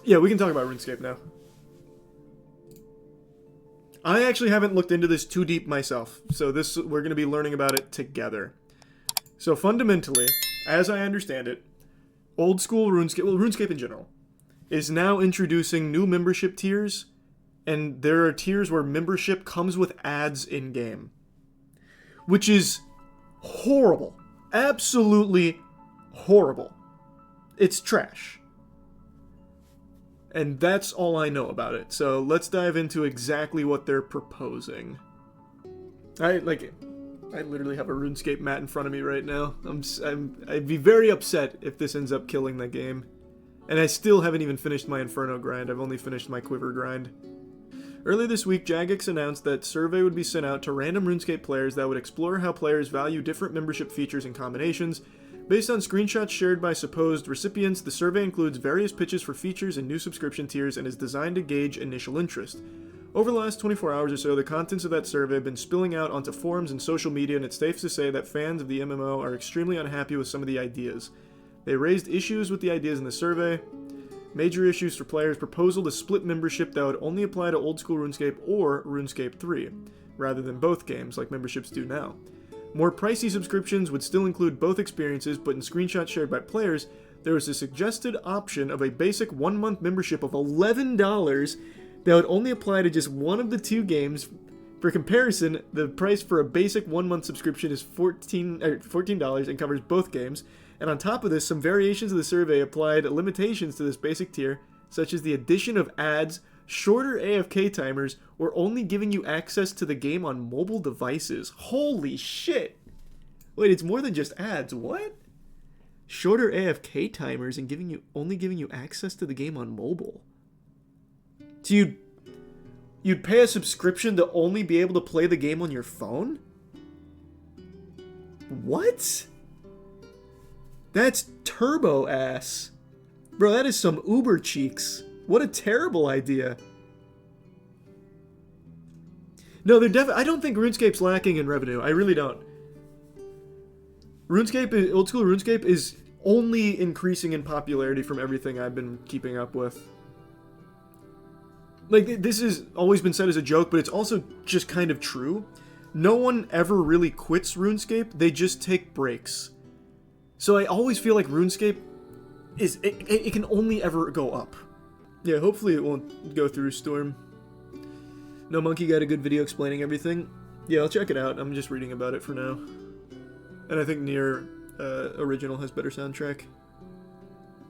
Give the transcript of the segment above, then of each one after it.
Yeah, we can talk about RuneScape now. I actually haven't looked into this too deep myself, so we're going to be learning about it together. So fundamentally, as I understand it, old school RuneScape, well, RuneScape in general, is now introducing new membership tiers, and there are tiers where membership comes with ads in-game. Which is horrible. Absolutely horrible. It's trash. And that's all I know about it. So let's dive into exactly what they're proposing. I literally have a RuneScape mat in front of me right now. I'd be very upset if this ends up killing the game. And I still haven't even finished my Inferno grind. I've only finished my Quiver grind. Earlier this week, JAGEX announced that a survey would be sent out to random RuneScape players that would explore how players value different membership features and combinations. Based on screenshots shared by supposed recipients, the survey includes various pitches for features and new subscription tiers and is designed to gauge initial interest. Over the last 24 hours or so, the contents of that survey have been spilling out onto forums and social media, and it's safe to say that fans of the MMO are extremely unhappy with some of the ideas. They raised issues with the ideas in the survey. Major issues for players: proposal to split membership that would only apply to old school RuneScape or RuneScape 3, rather than both games like memberships do now. More pricey subscriptions would still include both experiences, but in screenshots shared by players, there was a suggested option of a basic 1-month membership of $11 that would only apply to just one of the two games. For comparison, the price for a basic 1-month subscription is $14 and covers both games. And on top of this, some variations of the survey applied limitations to this basic tier, such as the addition of ads, shorter AFK timers, or only giving you access to the game on mobile devices. Holy shit! Wait, it's more than just ads. What? Shorter AFK timers and only giving you access to the game on mobile. So you'd pay a subscription to only be able to play the game on your phone? What? That's turbo ass. Bro, that is some Uber cheeks. What a terrible idea. No, I don't think RuneScape's lacking in revenue. I really don't. Old school RuneScape is only increasing in popularity from everything I've been keeping up with. Like, this has always been said as a joke, but it's also just kind of true. No one ever really quits RuneScape, they just take breaks. So I always feel like RuneScape it can only ever go up. Yeah, hopefully it won't go through Storm. No Monkey got a good video explaining everything. Yeah, I'll check it out. I'm just reading about it for now. And I think Nier Original has better soundtrack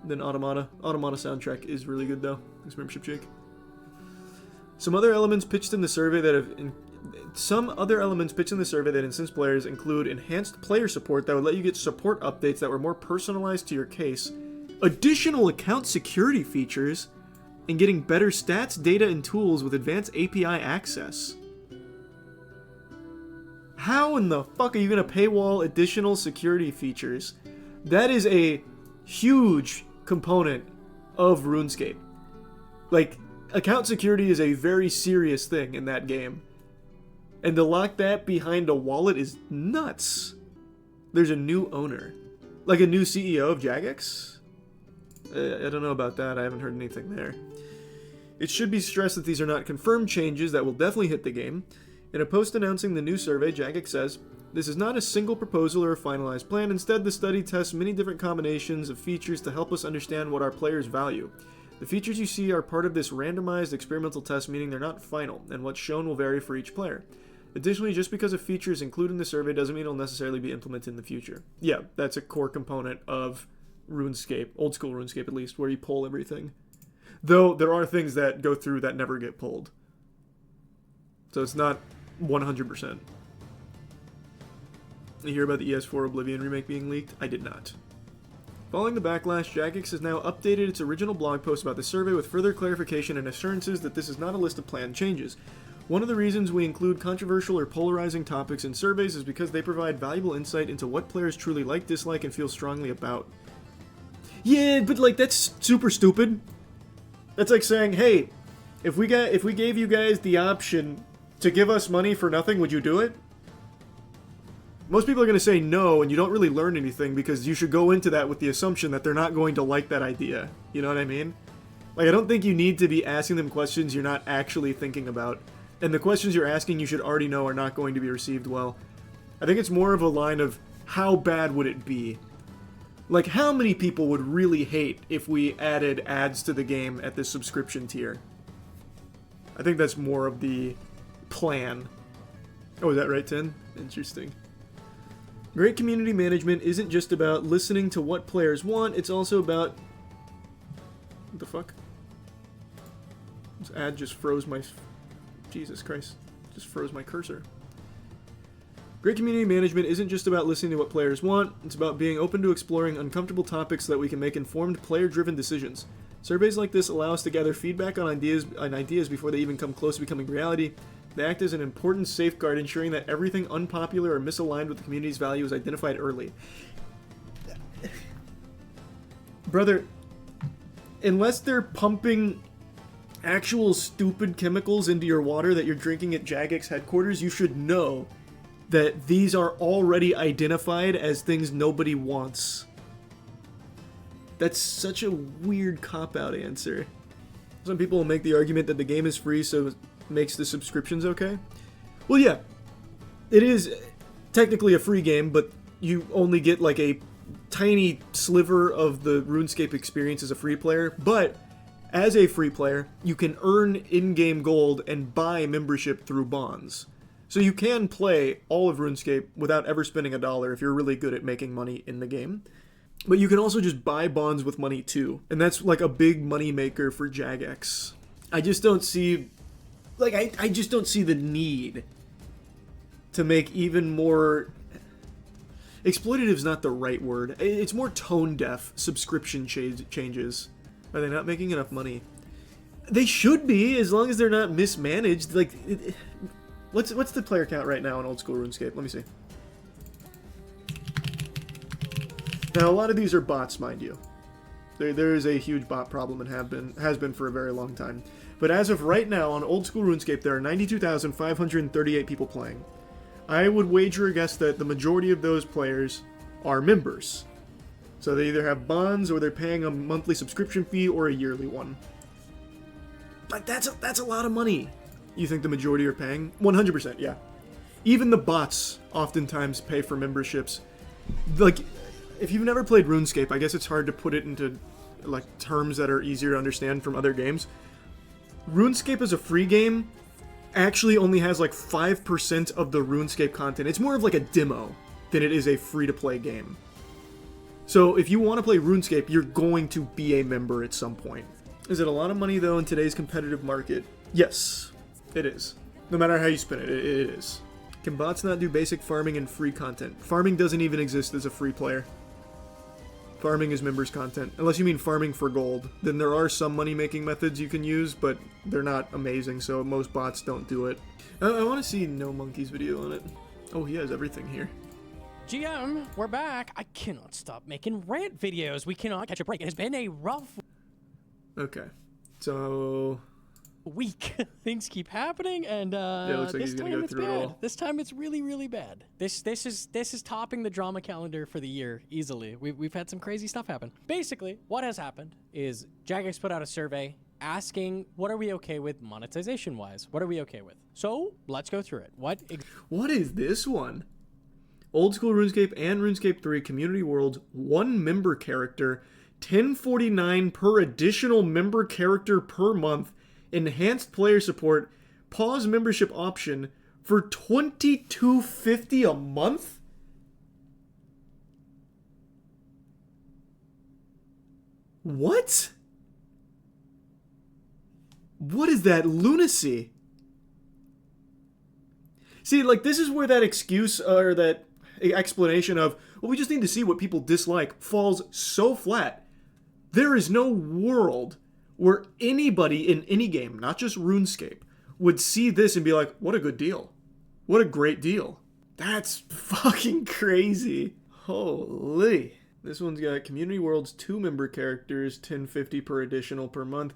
than Automata. Automata soundtrack is really good though. Thanks, Membership Jake. Some other elements pitched in the survey that incent players include enhanced player support that would let you get support updates that were more personalized to your case, additional account security features, and getting better stats, data, and tools with advanced API access. How in the fuck are you going to paywall additional security features? That is a huge component of RuneScape. Like, account security is a very serious thing in that game. And to lock that behind a wallet is nuts. There's a new owner. Like a new CEO of JAGEX? I don't know about that. I haven't heard anything there. It should be stressed that these are not confirmed changes that will definitely hit the game. In a post announcing the new survey, JAGEX says, "This is not a single proposal or a finalized plan. Instead, the study tests many different combinations of features to help us understand what our players value. The features you see are part of this randomized experimental test, meaning they're not final, and what's shown will vary for each player. Additionally, just because a feature is included in the survey doesn't mean it'll necessarily be implemented in the future." Yeah, that's a core component of RuneScape, old school RuneScape at least, where you pull everything. Though there are things that go through that never get pulled. So it's not 100%. You hear about the ES4 Oblivion remake being leaked? I did not. Following the backlash, JAGEX has now updated its original blog post about the survey with further clarification and assurances that this is not a list of planned changes. One of the reasons we include controversial or polarizing topics in surveys is because they provide valuable insight into what players truly like, dislike, and feel strongly about. Yeah, but like, that's super stupid. That's like saying, hey, if we gave you guys the option to give us money for nothing, would you do it? Most people are going to say no, and you don't really learn anything because you should go into that with the assumption that they're not going to like that idea. You know what I mean? Like, I don't think you need to be asking them questions you're not actually thinking about. And the questions you're asking you should already know are not going to be received well. I think it's more of a line of, how bad would it be? Like, how many people would really hate if we added ads to the game at this subscription tier? I think that's more of the plan. Oh, is that right, Tin? Interesting. Great community management isn't just about listening to what players want, it's also about... What the fuck? This ad just froze my... Jesus Christ. Just froze my cursor. Great community management isn't just about listening to what players want, it's about being open to exploring uncomfortable topics so that we can make informed, player-driven decisions. Surveys like this allow us to gather feedback on ideas before they even come close to becoming reality. They act as an important safeguard, ensuring that everything unpopular or misaligned with the community's value is identified early. Brother, unless they're pumping actual stupid chemicals into your water that you're drinking at JAGEX headquarters, you should know that these are already identified as things nobody wants. That's such a weird cop-out answer. Some people will make the argument that the game is free, so it makes the subscriptions okay. Well, yeah, it is technically a free game, but you only get like a tiny sliver of the RuneScape experience as a free player. But as a free player, you can earn in-game gold and buy membership through bonds. So you can play all of RuneScape without ever spending $1 if you're really good at making money in the game. But you can also just buy bonds with money too. And that's like a big money maker for JAGEX. I just don't see... Like, I just don't see the need to make even more... Exploitative is not the right word. It's more tone-deaf subscription changes. Are they not making enough money? They should be, as long as they're not mismanaged. Like... What's the player count right now in old school RuneScape? Let me see. Now, a lot of these are bots, mind you. There is a huge bot problem and has been for a very long time. But as of right now, on old school RuneScape, there are 92,538 people playing. I would wager a guess that the majority of those players are members. So they either have bonds, or they're paying a monthly subscription fee, or a yearly one. Like, that's a lot of money. You think the majority are paying? 100%, yeah. Even the bots oftentimes pay for memberships. Like, if you've never played RuneScape, I guess it's hard to put it into, like, terms that are easier to understand from other games. RuneScape as a free game actually only has, like, 5% of the RuneScape content. It's more of, like, a demo than it is a free-to-play game. So, if you want to play RuneScape, you're going to be a member at some point. Is it a lot of money, though, in today's competitive market? Yes. It is. No matter how you spin it, it is. Can bots not do basic farming and free content? Farming doesn't even exist as a free player. Farming is members content. Unless you mean farming for gold. Then there are some money-making methods you can use, but they're not amazing, so most bots don't do it. I want to see No Monkey's video on it. Oh, he has everything here. GM, we're back. I cannot stop making rant videos. We cannot catch a break. It has been a rough Okay. So... week. Things keep happening, and yeah, it looks like this he's gonna time go it's through it bad. all. This time it's really, really bad. This is topping the drama calendar for the year easily. We've had some crazy stuff happen. Basically, what has happened is JAGEX put out a survey asking, what are we okay with monetization wise? What are we okay with? So let's go through it. What is this one? Old school RuneScape and RuneScape 3 Community Worlds, 1 member character, $10.49 per additional member character per month. Enhanced player support, pause membership option for $22.50 a month? What? What is that lunacy? See, like, this is where that excuse or that explanation of, well, we just need to see what people dislike falls so flat. There is no world where anybody in any game, not just RuneScape, would see this and be like, what a good deal. What a great deal. That's fucking crazy. Holy. This one's got Community World's 2 member characters, $10.50 per additional per month.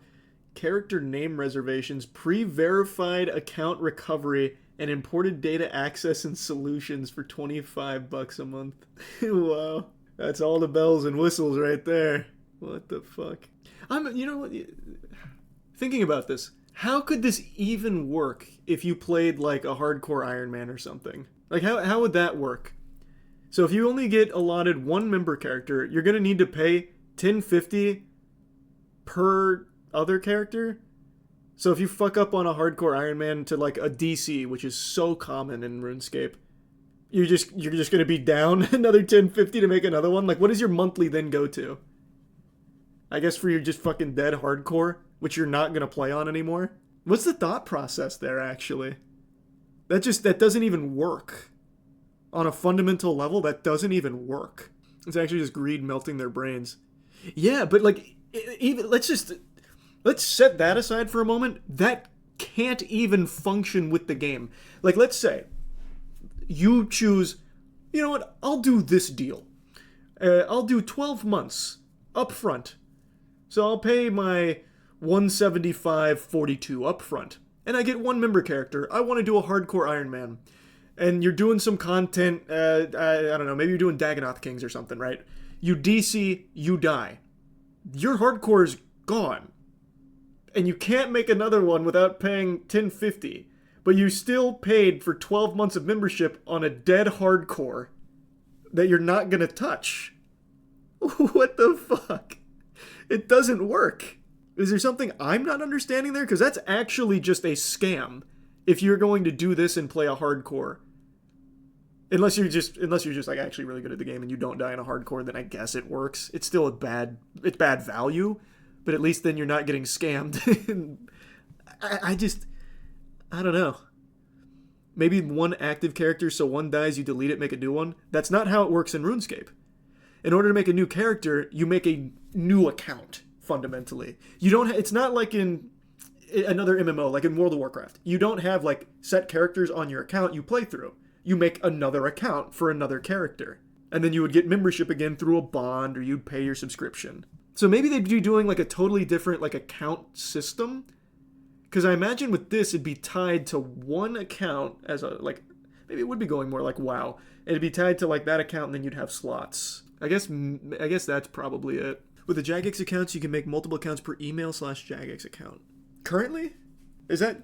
Character name reservations, pre-verified account recovery, and imported data access and solutions for $25 a month. Wow. That's all the bells and whistles right there. What the fuck? You know what? Thinking about this, how could this even work if you played like a hardcore Iron Man or something? Like, how would that work? So if you only get allotted one member character, you're gonna need to pay $10.50 per other character. So if you fuck up on a hardcore Iron Man to like a DC, which is so common in RuneScape, you're just gonna be down another $10.50 to make another one. Like, what does your monthly then go to? I guess for your just fucking dead hardcore, which you're not gonna play on anymore. What's the thought process there, actually? That doesn't even work. On a fundamental level, that doesn't even work. It's actually just greed melting their brains. Yeah, but like, even let's set that aside for a moment. That can't even function with the game. Like, let's say you choose, you know what, I'll do this deal. I'll do 12 months up front. So I'll pay my $175.42 up front. And I get one member character. I want to do a hardcore Iron Man. And you're doing some content, I don't know, maybe you're doing Dagonoth Kings or something, right? You DC, you die. Your hardcore is gone. And you can't make another one without paying $10.50. But you still paid for 12 months of membership on a dead hardcore that you're not gonna touch. What the fuck? It doesn't work. Is there something I'm not understanding there? Because that's actually just a scam. If you're going to do this and play a hardcore. Unless you're just like actually really good at the game and you don't die in a hardcore, then I guess it works. It's still it's bad value, but at least then you're not getting scammed. I don't know. Maybe one active character, so one dies, you delete it, make a new one. That's not how it works in RuneScape. In order to make a new character, you make a new account, fundamentally. It's not like in another MMO, like in World of Warcraft. You don't have like set characters on your account you play through. You make another account for another character. And then you would get membership again through a bond, or you'd pay your subscription. So maybe they'd be doing like a totally different like account system. Because I imagine with this, it'd be tied to one account as a, like, maybe it would be going more like WoW. It'd be tied to like that account and then you'd have slots. I guess that's probably it. With the JAGEX accounts, you can make multiple accounts per email/JAGEX account. Currently? Is that...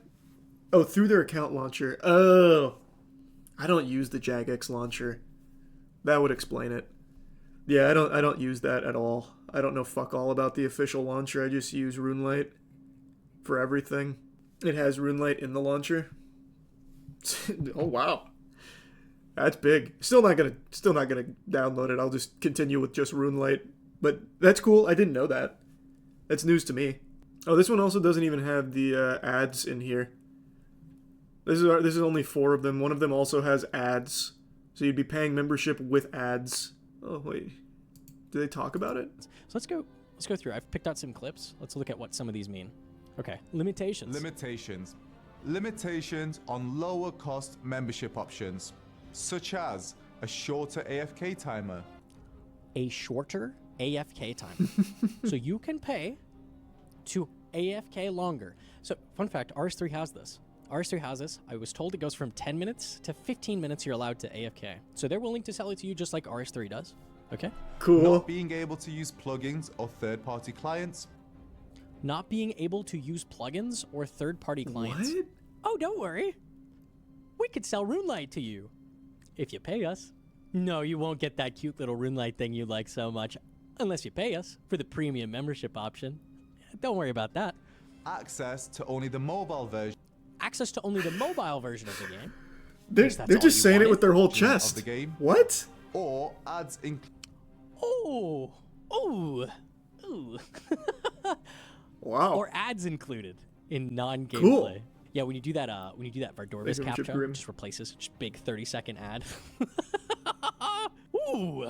Oh, through their account launcher. Oh. I don't use the JAGEX launcher. That would explain it. Yeah, I don't use that at all. I don't know fuck all about the official launcher. I just use RuneLite for everything. It has RuneLite in the launcher. Oh wow. That's big. Still not gonna download it. I'll just continue with just RuneLite. But that's cool. I didn't know that. That's news to me. Oh, this one also doesn't even have the ads in here. This is only 4 of them. One of them also has ads. So you'd be paying membership with ads. Oh, wait. Do they talk about it? So let's go through. I've picked out some clips. Let's look at what some of these mean. Okay. Limitations. Limitations on lower cost membership options, such as a shorter AFK timer. A shorter AFK time. So you can pay to AFK longer. So fun fact, RS3 has this. RS3 has this. I was told it goes from 10 minutes to 15 minutes you're allowed to AFK. So they're willing to sell it to you just like RS3 does. Okay? Cool. Not being able to use plugins or third-party clients. Not being able to use plugins or third-party clients. What? Oh, don't worry. We could sell RuneLite to you. If you pay us. No, you won't get that cute little RuneLite thing you like so much. Unless you pay us for the premium membership option. Don't worry about that. Access to only the mobile version. Access to only the mobile version of the game. They're just saying it with their whole chest. Of the game. What? Or ads Oh. Wow. Or ads included in non-gameplay. Cool. Yeah, when you do that Vardorvis captcha, it just replaces just big 30-second ad. Ooh.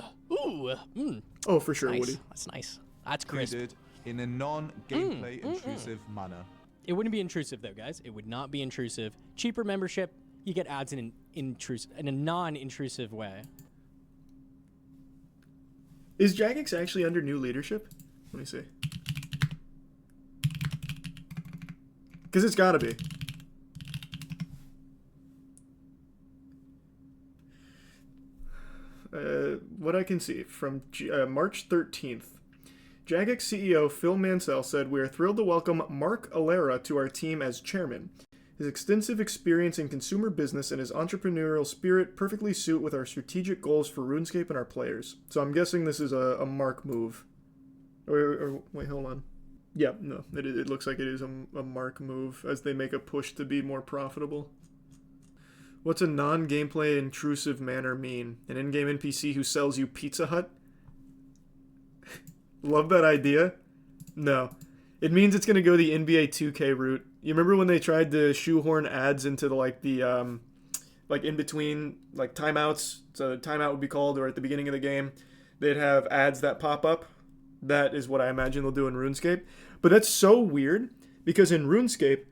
Oh, for sure, Nice. Woody. That's nice. That's crisp. included in a non-gameplay intrusive manner. It wouldn't be intrusive though, guys. It would not be intrusive. Cheaper membership, you get ads in a non-intrusive way. Is JAGEX actually under new leadership? Let me see. Because it's gotta be. What I can see from March 13th, JAGEX CEO Phil Mansell said, "We are thrilled to welcome Mark Alera to our team as chairman. His extensive experience in consumer business and his entrepreneurial spirit perfectly suit with our strategic goals for RuneScape and our players." So I'm guessing this is a Mark move. Or wait, hold on. Yeah, no, it looks like it is a Mark move as they make a push to be more profitable. What's a non-gameplay intrusive manner mean? An in-game NPC who sells you Pizza Hut? Love that idea. No. It means it's going to go the NBA 2K route. You remember when they tried to shoehorn ads into the like in between like timeouts? So timeout would be called, or at the beginning of the game, they'd have ads that pop up. That is what I imagine they'll do in RuneScape. But that's so weird because in RuneScape,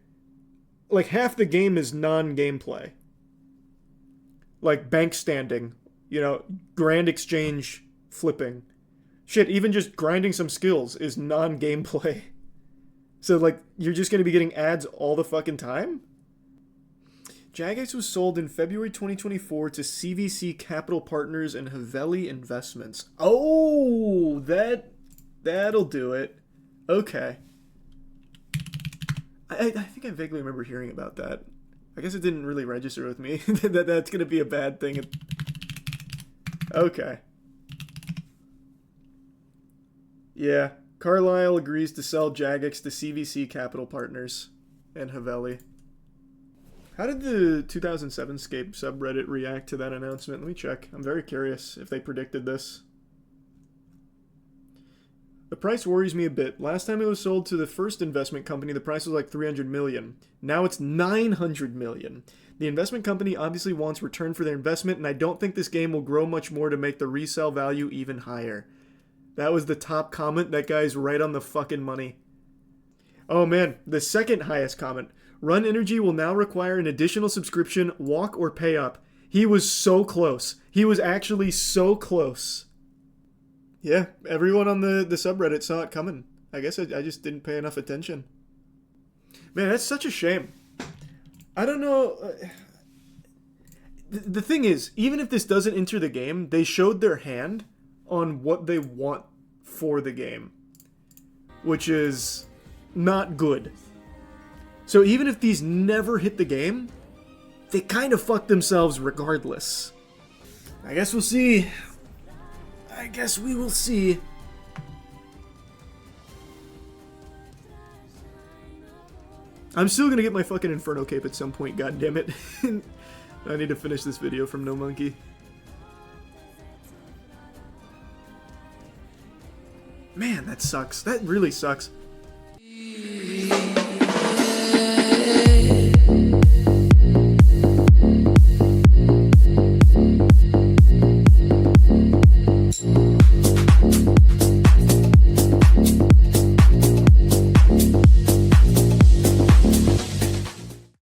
like half the game is non-gameplay. Like bank standing, grand exchange flipping. Shit, even just grinding some skills is non-gameplay. So, like, you're just going to be getting ads all the fucking time? JAGEX was sold in February 2024 to CVC Capital Partners and Haveli Investments. Oh, that'll do it. Okay. I think I vaguely remember hearing about that. I guess it didn't really register with me that that's going to be a bad thing. Okay. Yeah. Carlisle agrees to sell JAGEX to CVC Capital Partners and Haveli. How did the 2007scape subreddit react to that announcement? Let me check. I'm very curious if they predicted this. The price worries me a bit. Last time it was sold to the first investment company, the price was like $300 million. Now it's $900 million. The investment company obviously wants return for their investment, and I don't think this game will grow much more to make the resale value even higher. That was the top comment. That guy's right on the fucking money. Oh man, the second highest comment. Run Energy will now require an additional subscription, walk or pay up. He was so close. He was actually so close. Yeah, everyone on the subreddit saw it coming. I guess I just didn't pay enough attention. Man, that's such a shame. I don't know. The thing is, even if this doesn't enter the game, they showed their hand on what they want for the game, which is not good. So even if these never hit the game, they kind of fuck themselves regardless. I guess we'll see. I guess we will see. I'm still gonna get my fucking Inferno cape at some point, goddammit. I need to finish this video from No Monkey. Man, that sucks. That really sucks.